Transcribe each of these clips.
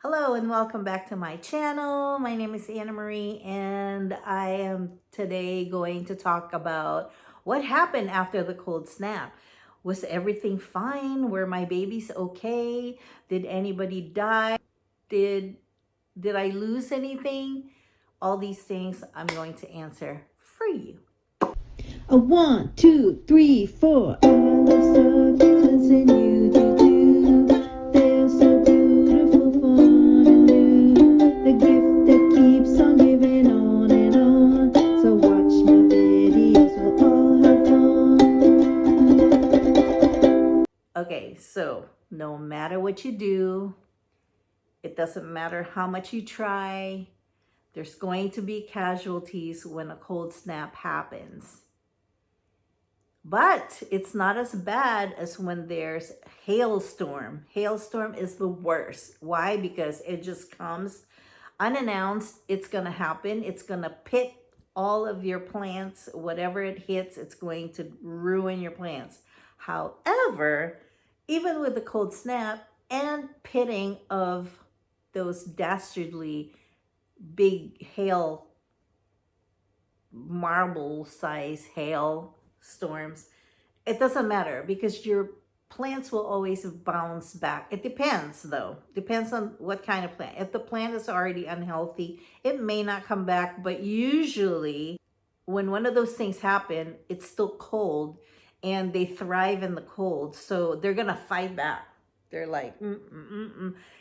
Hello and welcome back to my channel. My name is Anna Marie and I am today going to talk about what happened after the cold snap. Was everything fine? Were my babies okay? Did anybody die? Did I lose anything? All these things I'm going to answer for you. A 1, 2, 3, 4. I love succulents and you do too. They're so beautiful, fun and new. The gift that keeps on giving on and on. So watch my videos, we'll all have fun. Okay, so no matter what you do, it doesn't matter how much you try, there's going to be casualties when a cold snap happens. But it's not as bad as when there's hailstorm. Hailstorm is the worst. Why? Because it just comes unannounced. It's going to happen. It's going to pit all of your plants. Whatever it hits, it's going to ruin your plants. However, even with the cold snap and pitting of those dastardly big hail, marble size hail storms, it doesn't matter because your plants will always bounce back. It depends though. Depends on what kind of plant. If the plant is already unhealthy, it may not come back, but usually when one of those things happen, it's still cold and they thrive in the cold. So they're going to fight back. They're like,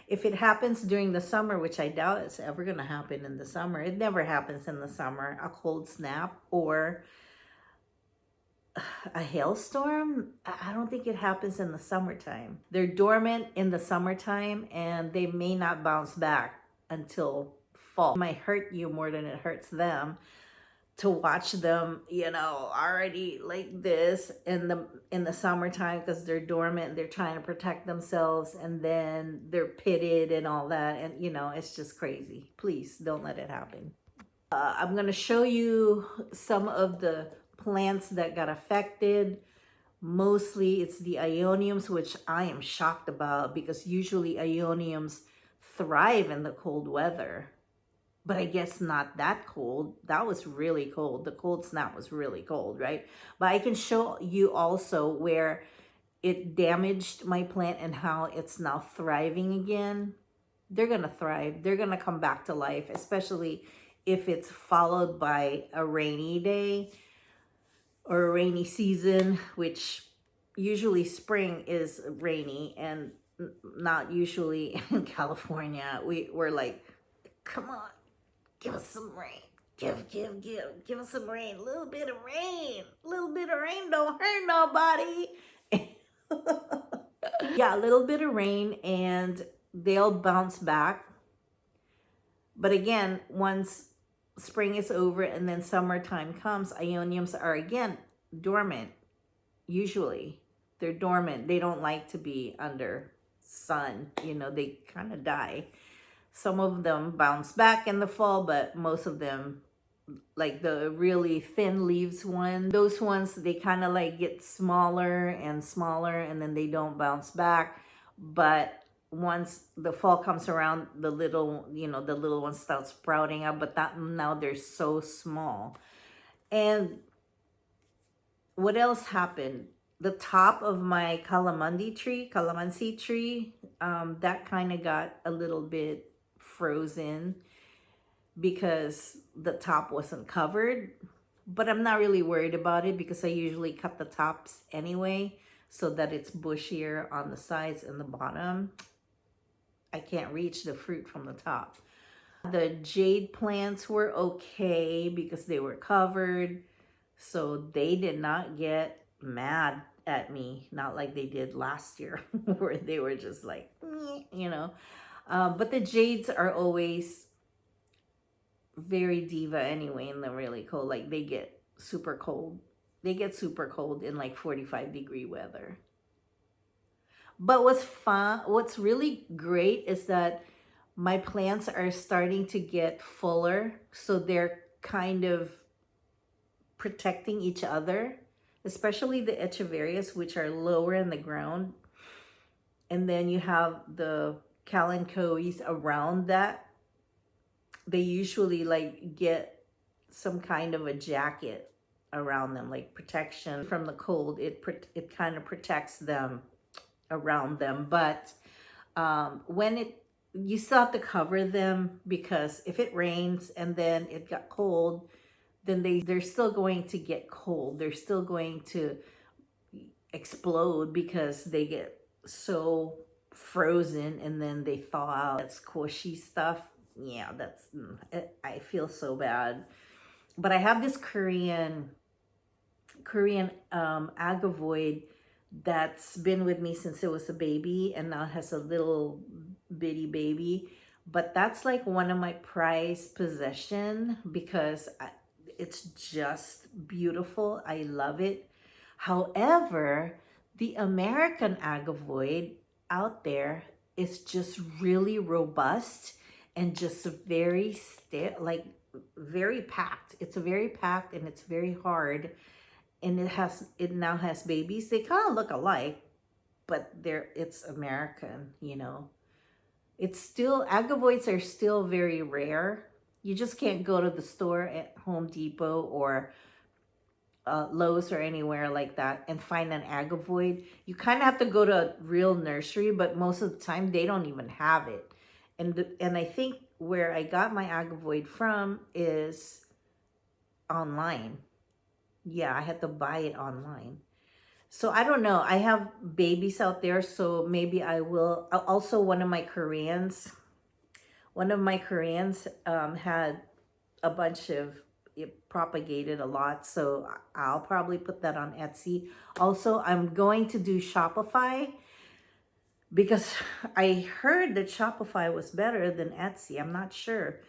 If it happens during the summer, which I doubt it's ever going to happen in the summer, it never happens in the summer, a cold snap or a hailstorm, I don't think it happens in the summertime. They're dormant in the summertime and they may not bounce back until fall. It might hurt you more than it hurts them to watch them, already like this in the summertime because they're dormant, they're trying to protect themselves, and then they're pitted and all that, and it's just crazy. Please don't let it happen. I'm going to show you some of the plants that got affected. Mostly it's the Aeoniums, which I am shocked about because usually Aeoniums thrive in the cold weather. But I guess not that cold. That was really cold. The cold snap was really cold, right? But I can show you also where it damaged my plant and how it's now thriving again. They're going to thrive. They're going to come back to life, especially if it's followed by a rainy day or a rainy season, which usually spring is rainy and not usually in California. We're like, come on, give us some rain. Give us some rain. A little bit of rain. A little bit of rain don't hurt nobody. Yeah, a little bit of rain and they'll bounce back. But again, once spring is over and then summertime comes, Aeoniums are again dormant. Usually they're dormant. They don't like to be under sun. They kind of die. Some of them bounce back in the fall, but most of them, like the really thin leaves those ones, they kind of like get smaller and smaller and then they don't bounce back. But once the fall comes around, the little ones start sprouting up, but now they're so small. And what else happened? The top of my calamansi tree, that kind of got a little bit frozen because the top wasn't covered. But I'm not really worried about it because I usually cut the tops anyway so that it's bushier on the sides and the bottom. I can't reach the fruit from the top. The jade plants were okay because they were covered, so they did not get mad at me, not like they did last year where they were just like, but the jades are always very diva anyway in the really cold. Like they get super cold. They get super cold in like 45-degree weather. But what's really great is that my plants are starting to get fuller, so they're kind of protecting each other, especially the echeverias, which are lower in the ground. And then you have the kalanchoes around that, they usually like get some kind of a jacket around them, like protection from the cold. It kind of protects them around them. But when it you still have to cover them, because if it rains and then it got cold, then they're still going to get cold. They're still going to explode because they get so frozen and then they thaw out. That squishy stuff. Yeah, I feel so bad. But I have this Korean agavoid that's been with me since it was a baby, and now it has a little bitty baby. But that's like one of my prized possession because it's just beautiful. I love it. However, the American agavoid out there is just really robust and just very like very packed. It's very packed and it's very hard, and it now has babies. They kind of look alike, but it's American, you know. It's still, agavoids are still very rare. You just can't go to the store at Home Depot or Lowe's or anywhere like that and find an agavoid. You kind of have to go to a real nursery, but most of the time they don't even have it. And I think where I got my agavoid from is online. Yeah, I had to buy it online. So I don't know. I have babies out there, so maybe I will. Also, one of my Koreans had a bunch of, it propagated a lot, so I'll probably put that on Etsy. Also, I'm going to do Shopify because I heard that Shopify was better than Etsy. I'm not sure.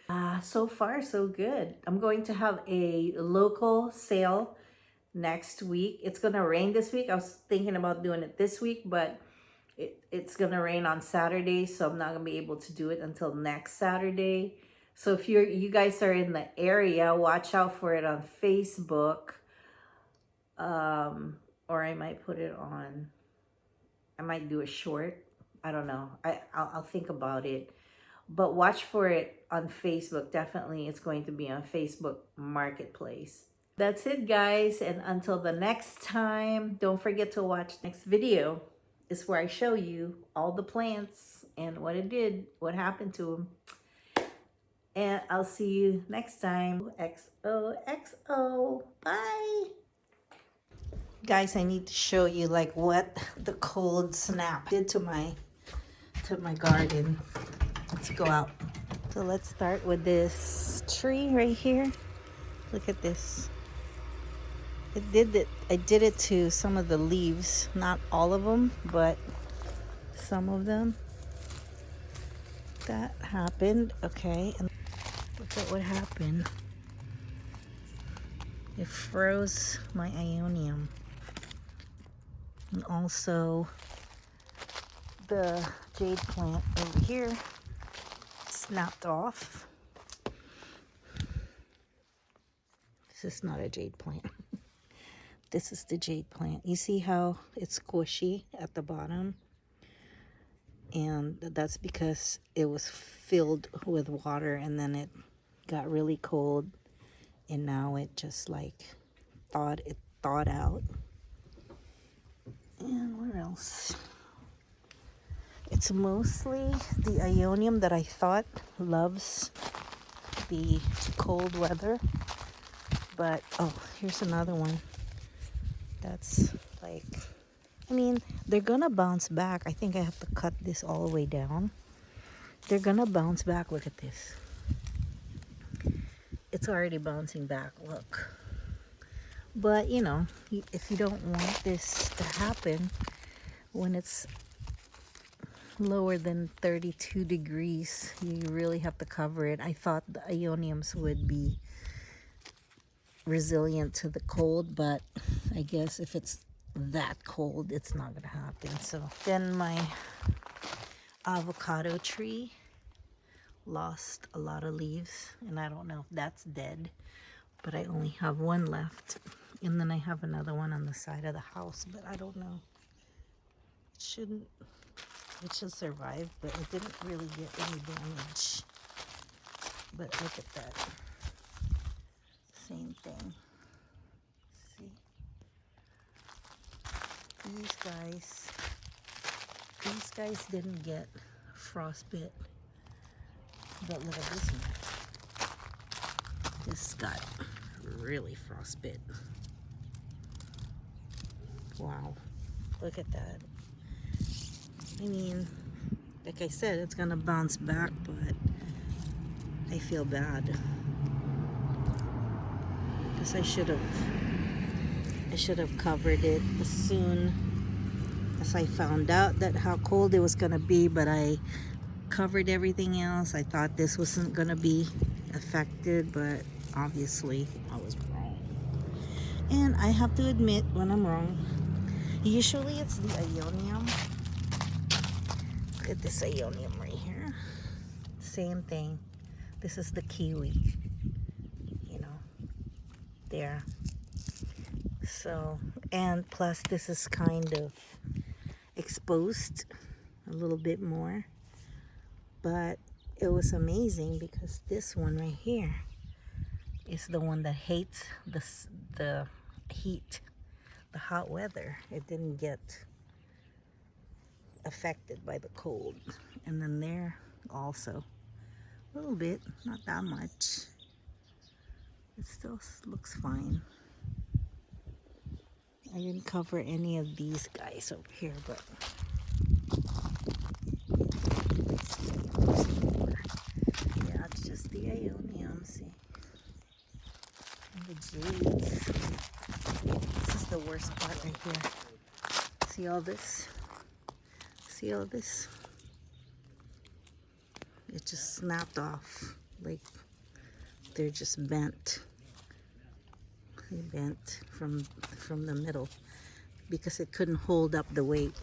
So far, so good. I'm going to have a local sale next week. It's gonna rain this week. I was thinking about doing it this week, but it's gonna rain on Saturday, so I'm not gonna be able to do it until next Saturday. So if you guys are in the area, watch out for it on Facebook. Or I might put it on, I might do a short. I don't know. I'll think about it. But watch for it on Facebook. Definitely it's going to be on Facebook Marketplace. That's it, guys, and until the next time, don't forget to watch next video. Is where I show you all the plants and what happened to them. And I'll see you next time. XOXO. Bye. Guys, I need to show you like what the cold snap did to my garden. Let's go out. So let's start with this tree right here. Look at this. I did it to some of the leaves, not all of them, but some of them. That happened. Okay, and look at what happened. It froze my Aeonium. And also the Jade Plant over here snapped off. This is not a Jade Plant. This is the Jade Plant. You see how it's squishy at the bottom? And that's because it was filled with water and then it got really cold. And now it just like thawed out. And where else? It's mostly the Aeonium that I thought loves the cold weather. But, oh, here's another one. That's like, I mean, they're gonna bounce back. I think I have to cut this all the way down. They're gonna bounce back. Look at this. It's already bouncing back. Look. But, you know, if you don't want this to happen when it's lower than 32 degrees, you really have to cover it. I thought the Aeoniums would be resilient to the cold, but I guess if it's that cold, it's not gonna happen. So then my avocado tree lost a lot of leaves, and I don't know if that's dead, but I only have one left. And then I have another one on the side of the house, but I don't know. It shouldn't It should survive, but it didn't really get any damage. But look at that. Same thing. See? These guys didn't get frostbite. But look at this one. This got really frostbite. Wow. Look at that. I mean, like I said, it's gonna bounce back, but I feel bad. Because I should have covered it as soon as I found out that how cold it was gonna be, but I covered everything else. I thought this wasn't gonna be affected, but obviously I was wrong. And I have to admit when I'm wrong. Usually it's the Aeonium. Look at this Aeonium right here. Same thing. This is the kiwi. You know, there. So, and plus this is kind of exposed a little bit more. But it was amazing because this one right here is the one that hates the heat, the hot weather. It didn't get affected by the cold. And then there also a little bit, not that much. It still looks fine. I didn't cover any of these guys over here, but yeah, it's just the Aeonium, see? And the jades. This is the worst part right here. See all this? See all this? It just snapped off. Like they're just bent. They bent from the middle because it couldn't hold up the weight.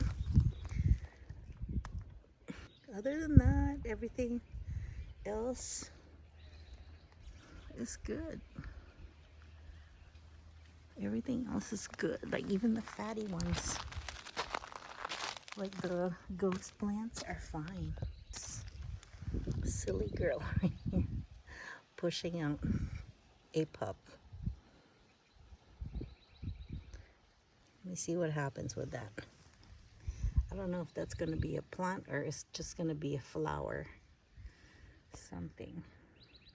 Other than that, everything else is good. Everything else is good. Like even the fatty ones, like the ghost plants, are fine. Silly girl right here pushing out a pup. Let me see what happens with that. I don't know if that's going to be a plant or it's just going to be a flower. Something.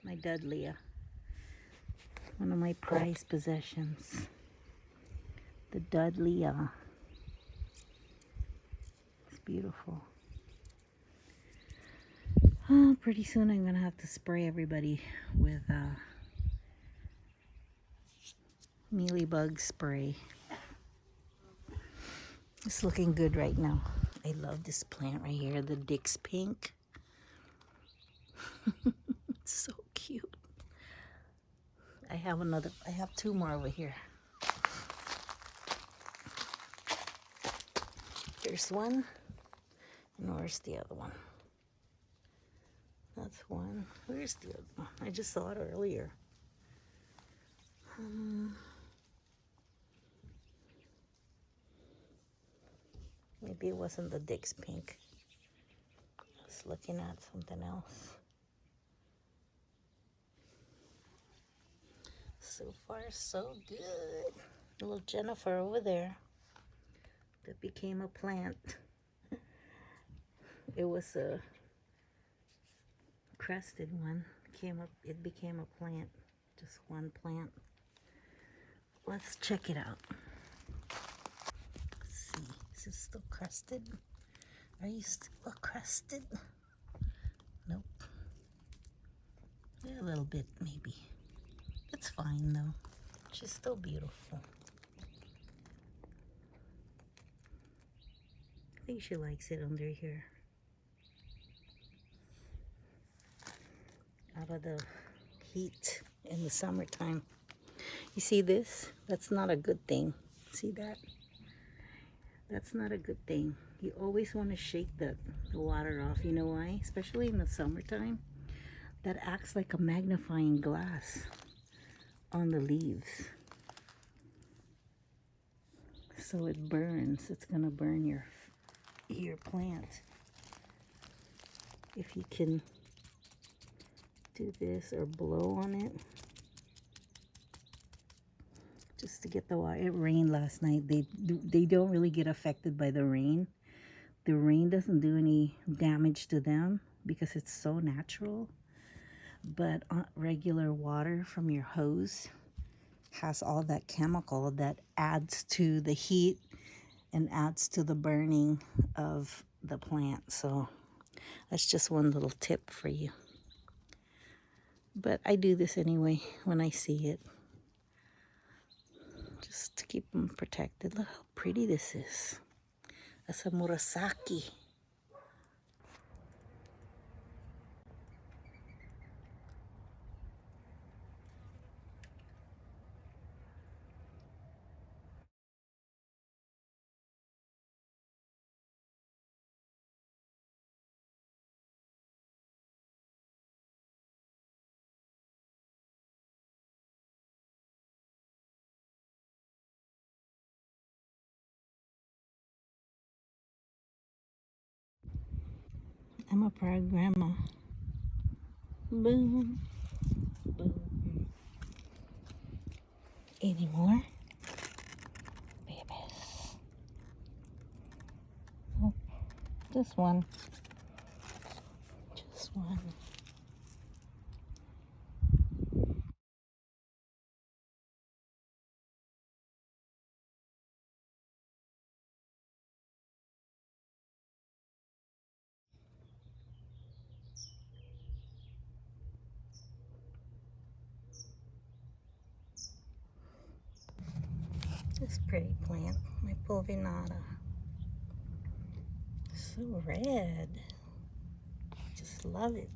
My Dudleya. One of my prized possessions. The Dudleya. It's beautiful. Oh, pretty soon I'm going to have to spray everybody with mealybug spray. It's looking good right now. I love this plant right here, the Dick's Pink. It's so cute. I have two more over here. There's one, and where's the other one? That's one. Where's the other one? I just saw it earlier. Maybe it wasn't the Dick's Pink. I was looking at something else. So far, so good. Little Jennifer over there that became a plant. It was a crested one. It became a plant. Just one plant. Let's check it out. Let's see. Is it still crested? Are you still crested? Nope. A little bit, maybe. It's fine, though. She's still beautiful. I think she likes it under here. Out of the heat in the summertime. You see this? That's not a good thing. See that? That's not a good thing. You always want to shake the water off. You know why? Especially in the summertime. That acts like a magnifying glass on the leaves. So it burns. It's going to burn your plant. if you can do this or blow on it just to get the water. It rained last night. They don't really get affected by the rain. The rain doesn't do any damage to them because it's so natural. But regular water from your hose has all that chemical that adds to the heat and adds to the burning of the plant. So that's just one little tip for you. But I do this anyway when I see it, just to keep them protected. Look how pretty this is. That's a murasaki. I'm a proud grandma. Boom, boom. Any more? Babies. Oh, just one. Just one. This pretty plant, my pulvinata. So red. Just love it.